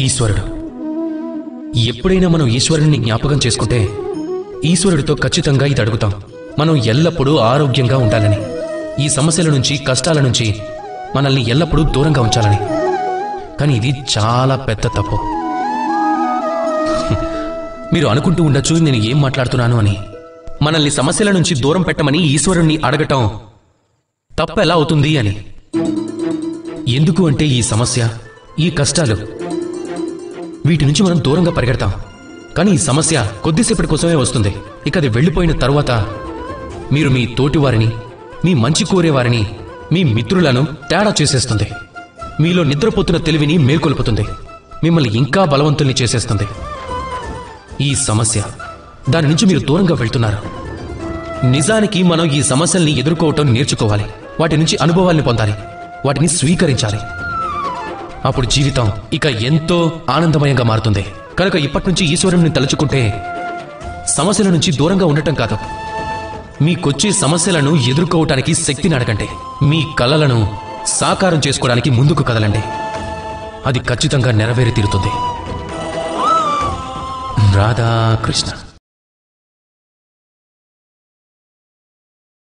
ఈశ్వరుడు. ఎప్పుడైనా మనం ఈశ్వరుని జ్ఞాపకం చేసుకుంటే ఈశ్వరుడితో ఖచ్చితంగా ఇది అడుగుతాం, మనం ఎల్లప్పుడూ ఆరోగ్యంగా ఉండాలని, ఈ సమస్యల నుంచి కష్టాల నుంచి మనల్ని ఎల్లప్పుడూ దూరంగా ఉంచాలని. కానీ ఇది చాలా పెద్ద తప్పు. మీరు అనుకుంటూ ఉండొచ్చు నేను ఏం మాట్లాడుతున్నాను అని. మనల్ని సమస్యల నుంచి దూరం పెట్టమని ఈశ్వరుణ్ణి అడగటం తప్పు ఎలా అవుతుంది అని. ఎందుకు అంటే ఈ సమస్య, ఈ కష్టాలు, వీటి నుంచి మనం దూరంగా పరిగెడతాం. కానీ ఈ సమస్య కొద్దిసేపటి కోసమే వస్తుంది. ఇక అది వెళ్ళిపోయిన తరువాత మీరు మీ తోటివారిని, మీ మంచి కోరేవారిని, మీ మిత్రులను తేడా చేసేస్తుంది. మీలో నిద్రపోతున్న తెలివిని మేల్కొల్పుతుంది. మిమ్మల్ని ఇంకా బలవంతుల్ని చేసేస్తుంది. ఈ సమస్య, దాని నుంచి మీరు దూరంగా వెళ్తున్నారు. నిజానికి మనం ఈ సమస్యల్ని ఎదుర్కోవటం నేర్చుకోవాలి. వాటి నుంచి అనుభవాల్ని పొందాలి. వాటిని స్వీకరించాలి. అప్పుడు జీవితం ఇక ఎంతో ఆనందమయంగా మారుతుంది. కనుక ఇప్పటి నుంచి ఈశ్వరుని తలుచుకుంటే సమస్యల నుంచి దూరంగా ఉండటం కాదు, మీకొచ్చే సమస్యలను ఎదుర్కోవటానికి శక్తిని అడగండి. మీ కలలను సాకారం చేసుకోవడానికి ముందుకు కదలండి. అది ఖచ్చితంగా నెరవేరి తీరుతుంది. రాధాకృష్ణ.